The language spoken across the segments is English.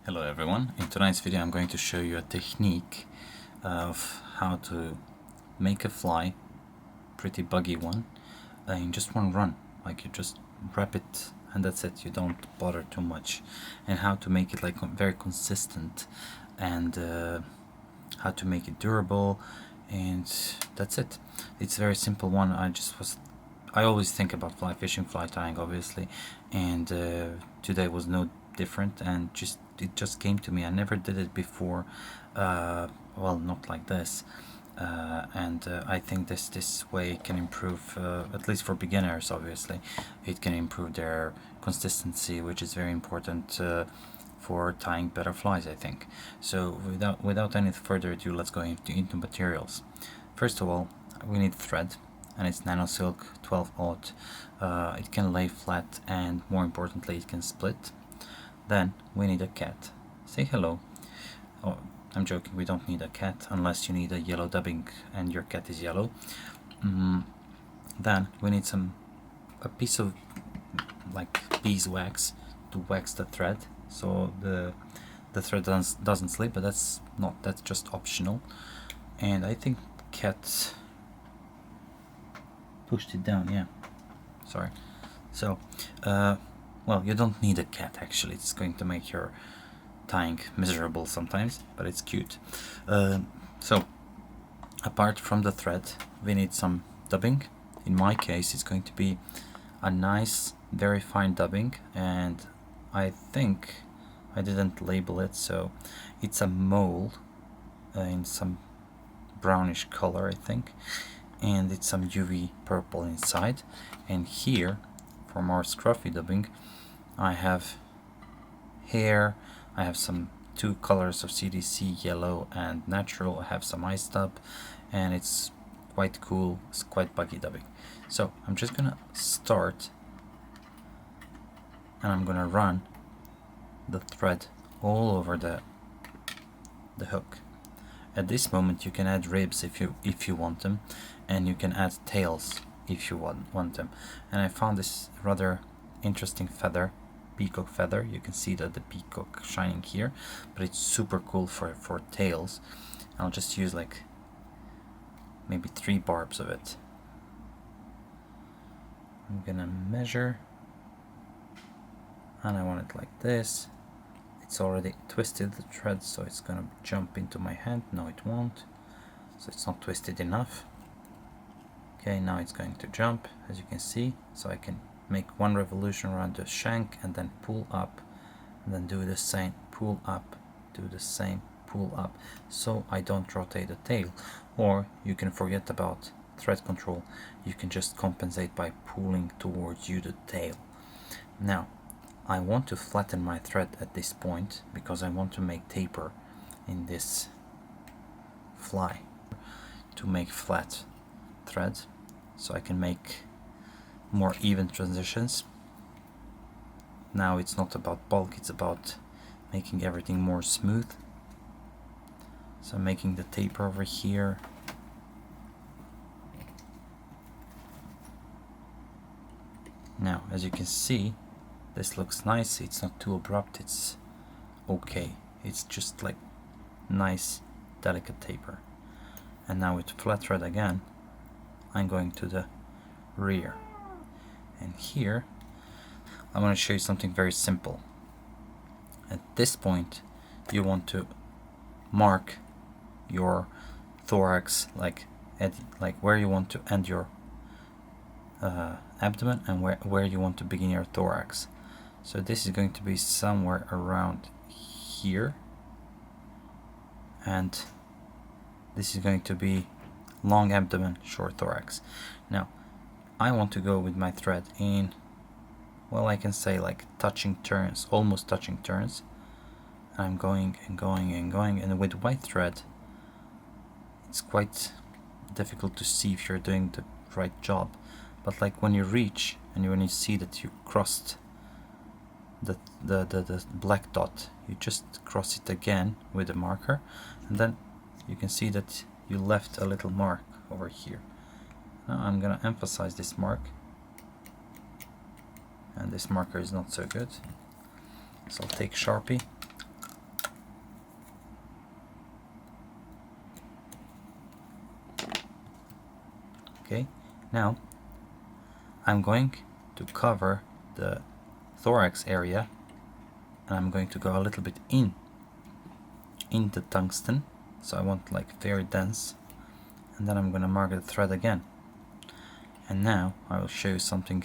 Hello everyone, in tonight's video I'm going to show you a technique of how to make a fly, pretty buggy one, in just one run. Like you just wrap it and that's it, you don't bother too much, and how to make it like very consistent, and how to make it durable, and that's it. It's a very simple one. I always think about fly fishing, fly tying obviously, and today was no different, and it just came to me. I never did it before, well, not like this, and I think this way can improve, at least for beginners obviously, it can improve their consistency, which is very important for tying better flies, I think. So without any further ado, let's go into materials. First of all, we need thread, and it's nano silk 12/0. It can lay flat, and more importantly it can split. Then we need a cat. Say hello. Oh, I'm joking, we don't need a cat unless you need a yellow dubbing and your cat is yellow. Then we need a piece of like beeswax to wax the thread, so the thread doesn't slip, but that's just optional. And I think cat pushed it down, yeah, sorry. So well, you don't need a cat actually, it's going to make your tying miserable sometimes, but it's cute. So apart from the thread, we need some dubbing. In my case it's going to be a nice, very fine dubbing, and I think I didn't label it, so it's a mole in some brownish color, I think, and it's some UV purple inside. And here, for more scruffy dubbing, I have hair, I have some 2 colors of CDC, yellow and natural, I have some ice dub, and it's quite cool, it's quite buggy dubbing. So I'm just gonna start, and I'm gonna run the thread all over the hook. At this moment you can add ribs if you want them, and you can add tails if you want them. And I found this rather interesting feather, peacock feather. You can see that the peacock shining here, but it's super cool for tails. I'll just use like maybe 3 barbs of it. I'm gonna measure, and I want it like this. It's already twisted, the thread, so it's gonna jump into my hand. No, it won't, so it's not twisted enough. Okay, now it's going to jump, as you can see, so I can make 1 revolution around the shank and then pull up, and then do the same, pull up, do the same, pull up, so I don't rotate the tail. Or you can forget about thread control, you can just compensate by pulling towards you the tail. Now I want to flatten my thread at this point because I want to make taper in this fly, to make flat thread, so I can make more even transitions. Now it's not about bulk, it's about making everything more smooth. So I'm making the taper over here. Now, as you can see, this looks nice, it's not too abrupt, it's okay. It's just like nice, delicate taper. And now with flat thread again, I'm going to the rear. And here, I want to show you something very simple. At this point, you want to mark your thorax, like where you want to end your abdomen, and where you want to begin your thorax. So this is going to be somewhere around here, and this is going to be long abdomen, short thorax. Now I want to go with my thread in, well, I can say like touching turns, almost touching turns. I'm going and going and going, and with white thread it's quite difficult to see if you're doing the right job, but like when you reach and when you see that you crossed the black dot, you just cross it again with the marker, and then you can see that you left a little mark over here. Now I'm gonna emphasize this mark, and this marker is not so good, so I'll take Sharpie Now I'm going to cover the thorax area, and I'm going to go a little bit in the tungsten, so I want like very dense, and then I'm going to mark the thread again. And now I will show you something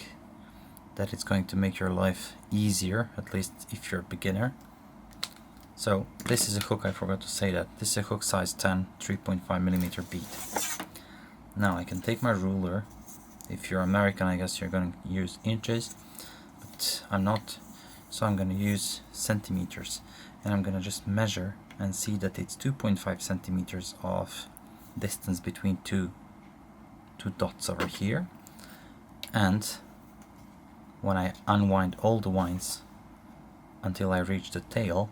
that is going to make your life easier, at least if you're a beginner. So this is a hook, I forgot to say that. This is a hook size 10, 3.5mm bead. Now I can take my ruler. If you're American, I guess you're going to use inches, but I'm not. So I'm going to use centimeters, and I'm going to just measure and see that it's 2.5 centimeters of distance between two dots over here. And when I unwind all the winds until I reach the tail,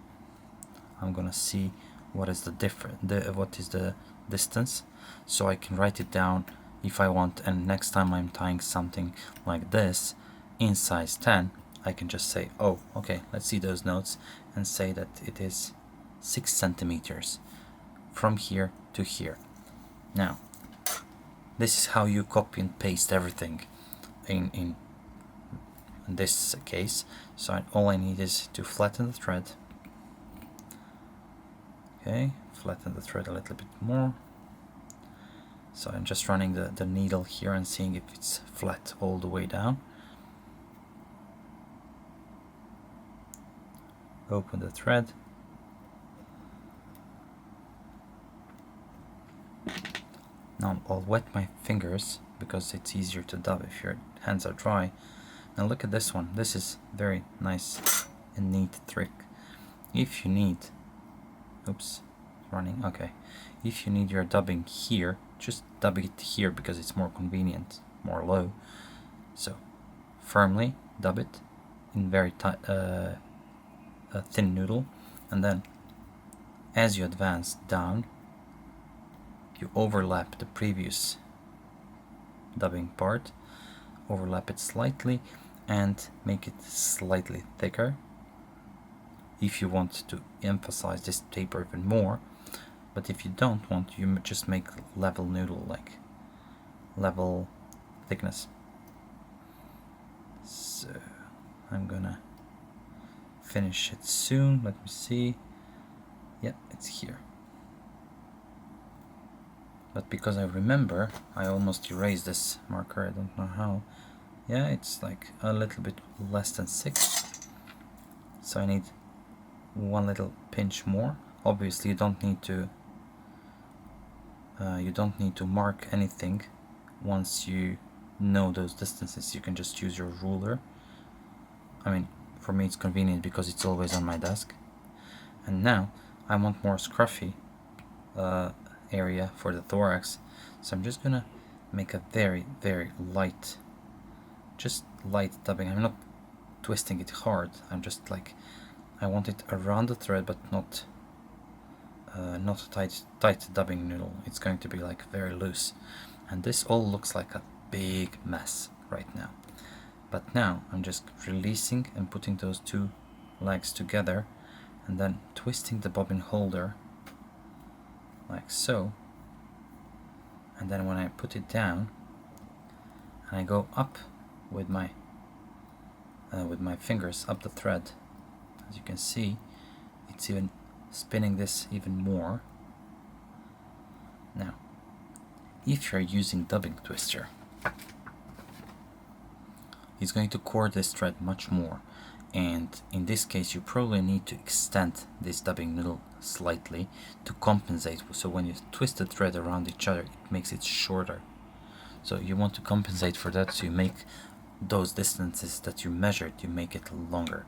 I'm gonna see what is the distance, so I can write it down if I want, and next time I'm tying something like this in size 10, I can just say, oh, okay, let's see those notes, and say that it is 6 centimeters from here to here. Now, this is how you copy and paste everything in this case. So all I need is to flatten the thread. Okay, flatten the thread a little bit more. So I'm just running the needle here and seeing if it's flat all the way down. Open the thread. Now I'll wet my fingers because it's easier to dub if your hands are dry. Now look at this one. This is very nice and neat trick. If you need, oops, running, okay. If you need your dubbing here, just dub it here because it's more convenient, more low. So firmly dub it in very a thin noodle, and then as you advance down, you overlap the previous dubbing part, overlap it slightly and make it slightly thicker if you want to emphasize this taper even more. But if you don't want, you just make level noodle, like level thickness. So I'm gonna finish it soon. Let me see. Yeah, it's here. But because I remember, I almost erased this marker. I don't know how. Yeah, it's like a little bit less than 6. So I need one little pinch more. Obviously, you don't need to mark anything once you know those distances. You can just use your ruler. I mean, for me it's convenient because it's always on my desk. And now I want more scruffy area for the thorax, so I'm just gonna make a very, very light, just light dubbing. I'm not twisting it hard. I'm just like, I want it around the thread, but not tight dubbing noodle. It's going to be like very loose, and this all looks like a big mess right now. But now I'm just releasing and putting those two legs together, and then twisting the bobbin holder like so. And then when I put it down and I go up with my fingers up the thread, as you can see, it's even spinning this even more. Now, if you're using dubbing twister, it's going to cord this thread much more, and in this case you probably need to extend this dubbing noodle slightly to compensate. So when you twist the thread around each other, it makes it shorter. So you want to compensate for that, so you make those distances that you measured, you make it longer.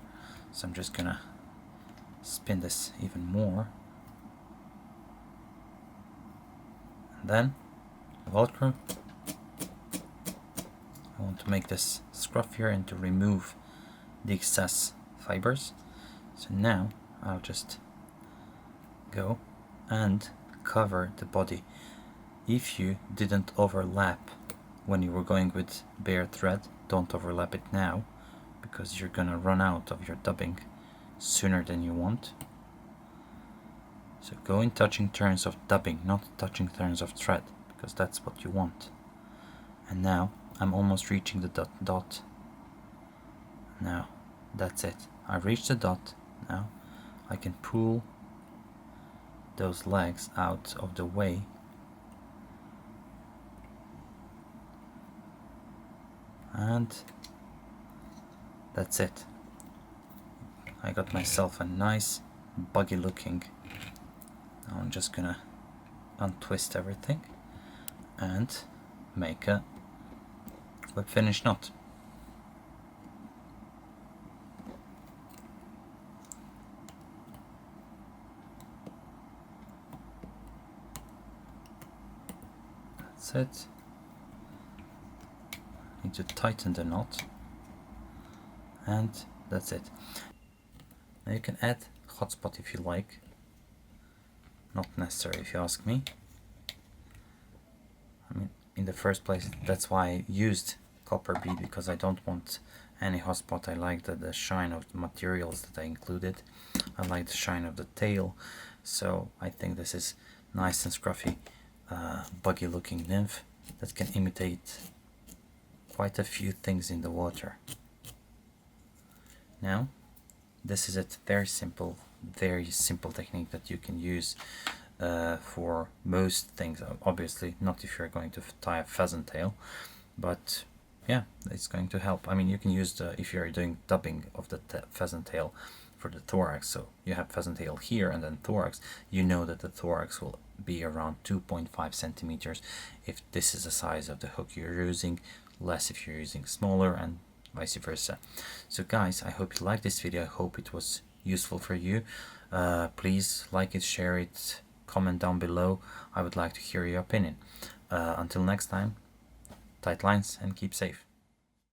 So I'm just gonna spin this even more, and then Velcro. I want to make this scruffier and to remove the excess fibers. So now I'll just go and cover the body. If you didn't overlap when you were going with bare thread, don't overlap it now, because you're gonna run out of your dubbing sooner than you want. So go in touching turns of dubbing, not touching turns of thread, because that's what you want. And now I'm almost reaching the dot. Now that's it. I reached the dot. Now I can pull those legs out of the way. And that's it. I got myself a nice buggy looking. Now I'm just gonna untwist everything and make a whip finish knot. That's it. Need to tighten the knot, and that's it. Now you can add hotspot if you like. Not necessary if you ask me. I mean, in the first place, that's why I used copper bead, because I don't want any hotspot. I like the shine of the materials that I included. I like the shine of the tail, so I think this is nice and scruffy, buggy looking nymph that can imitate quite a few things in the water. Now this is a very simple technique that you can use for most things. Obviously not if you're going to tie a pheasant tail, but yeah, it's going to help. I mean, you can use if you're doing dubbing of the pheasant tail for the thorax, so you have pheasant tail here and then thorax, you know that the thorax will be around 2.5 centimeters if this is the size of the hook you're using, less if you're using smaller, and vice versa. So guys, I hope you liked this video. I hope it was useful for you. Please like it, share it, comment down below. I would like to hear your opinion. Until next time, tight lines and keep safe.